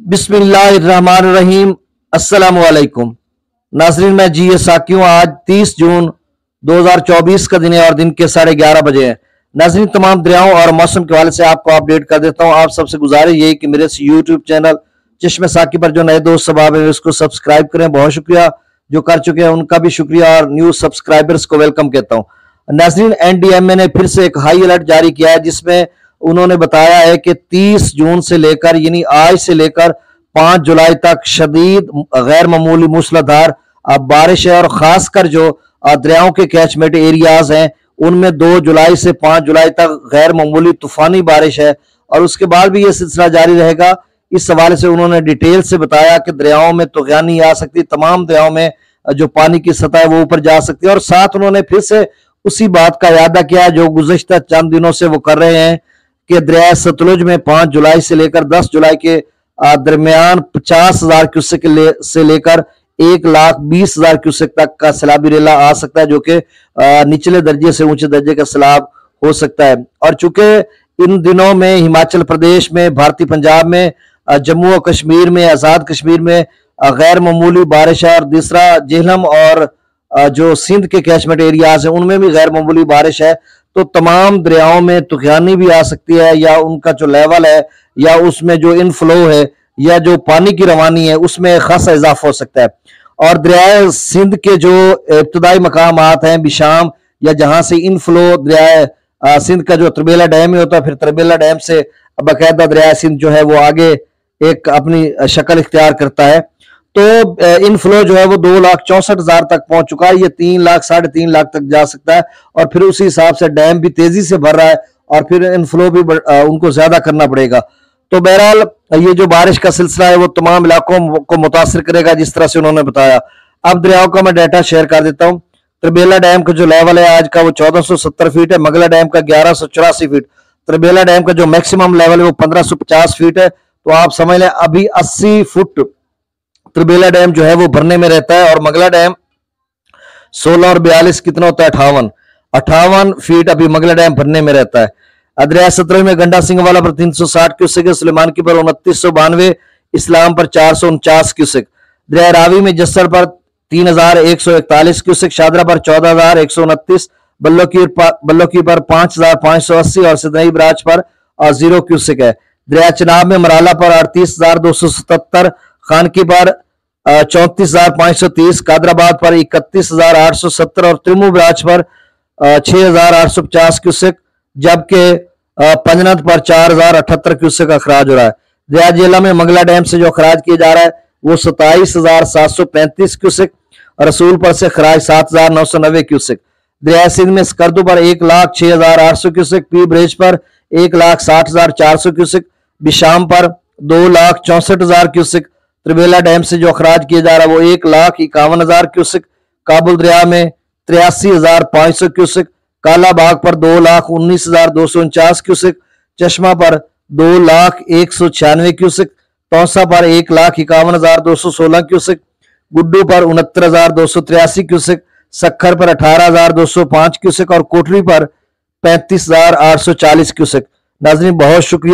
बिस्मिल्लाहिर्रहमानिर्रहीम। अस्सलाम वालेकुम नाजरीन, मैं जी साकी हूँ। आज 30 जून 2024 का दिन है और दिन के 11:30 बजे हैं। नाजरीन, तमाम दरियाओं और मौसम के हवाले से आपको अपडेट कर देता हूँ। आप सबसे गुजारिश यही कि मेरे यूट्यूब चैनल चश्मे साकी पर जो नए दोस्त सब है उसको सब्सक्राइब करें। बहुत शुक्रिया जो कर चुके हैं, उनका भी शुक्रिया और न्यू सब्सक्राइबर्स को वेलकम कहता हूँ। नाजरीन, एनडीएमए ने फिर से एक हाई अलर्ट जारी किया है, जिसमें उन्होंने बताया है कि 30 जून से लेकर यानी आज से लेकर 5 जुलाई तक शदीद गैर मामूली मूसलाधार बारिश है और खासकर जो दरियाओं के कैचमेंट एरियाज हैं उनमें 2 जुलाई से 5 जुलाई तक गैर मामूली तूफानी बारिश है और उसके बाद भी ये सिलसिला जारी रहेगा। इस हवाले से उन्होंने डिटेल से बताया कि दरियाओं में तूफ़ानी आ सकती, तमाम दरियाओं में जो पानी की सतह है वो ऊपर जा सकती है। और साथ उन्होंने फिर से उसी बात का इरादा किया जो गुज़श्ता चंद दिनों से वो कर रहे हैं कि दरिया सतलुज में 5 जुलाई से लेकर 10 जुलाई के दरमियान 50,000 क्यूसेक से लेकर 1,20,000 क्यूसेक तक का सैलाबी रेला आ सकता है, जो कि निचले दर्जे से ऊंचे दर्जे का सैलाब हो सकता है। और चूंकि इन दिनों में हिमाचल प्रदेश में, भारतीय पंजाब में, जम्मू और कश्मीर में, आजाद कश्मीर में गैर मामूली बारिश है और दूसरा जेहलम और जो सिंध के कैचमेंट एरियाज है उनमें भी गैर मामूली बारिश है, तो तमाम दरियाओं में तूफ़ानी भी आ सकती है या उनका जो लेवल है या उसमें जो इनफ्लो है या जो पानी की रवानी है उसमें खासा इजाफा हो सकता है। और दरिया सिंध के जो इब्तदाई मकामात हैं बिशाम या जहां से इनफ्लो दरिया सिंध का जो तरबेला डैम ही होता है, फिर तरबेला डैम से बाकायदा दरिया सिंध जो है वो आगे एक अपनी शक्ल इख्तियार करता है। तो इनफ्लो जो है वो 2,64,000 तक पहुंच चुका है। ये 3 लाख 3.5 लाख तक जा सकता है और फिर उसी हिसाब से डैम भी तेजी से भर रहा है और फिर इनफ्लो भी उनको ज्यादा करना पड़ेगा। तो बहरहाल ये जो बारिश का सिलसिला है वो तमाम इलाकों को मुतासर करेगा, जिस तरह से उन्होंने बताया। अब दरियाओं का मैं डाटा शेयर कर देता हूँ। तरबेला डैम का जो लेवल है आज का वो 1470 फीट है, मगला डैम का 1184 फीट, तरबेला डैम का जो मैक्सिमम लेवल है वो 1550 फीट है। तो आप समझ लें अभी 80 फुट तरबेला डैम जो है वो भरने में रहता है और मगला डैम 16 और 42 कितना होता है 58 फीट अभी मगला डैम भरने में रहता है। दरिया सतलुज में गंडा सिंह वाला पर 360 क्यूसेक, सुलेमान की पर 2992, इस्लाम पर 449 क्यूसेक, दरिया रावी में जस्सर पर 3,141 क्यूसेक, शादरा पर 14,129, बल्लोकी पर 5,580 और सिदनई बराज पर 0 क्यूसेक है। दरिया चनाब में मराला पर 38,277, खानकी पर 34,530, कादराबाद पर 31,870 और त्रिमू बराज पर 6,850 क्यूसेक, जबकि पंजनद पर 4,078 क्यूसेक का खराज हो रहा है। दरिया जेला में मंगला डैम से जो खराज किया जा रहा है वो 27,735 क्यूसेक, रसूल पर से खराज 7,990 क्यूसेक, दरिया सिंध में स्कर्दू पर 1,06,800 क्यूसेक, पी ब्रिज पर 1,60,400 क्यूसेक, बिशाम पर 2,64,000 क्यूसेक, त्रिबेला डैम से जो खराज किया जा रहा है वो 1,51,000 क्यूसेक, काबुल दरिया में 83,500 क्यूसेक, कालाबाग पर 2,19,249 क्यूसेक, चश्मा पर 2,01,96 क्यूसेक, तौसा पर 1,51,216 क्यूसेक, गुड्डू पर 69,283 क्यूसेक, सखर पर 18,205 क्यूसेक और कोटरी पर 35,840 क्यूसेक। नाज़रीन, बहुत शुक्रिया।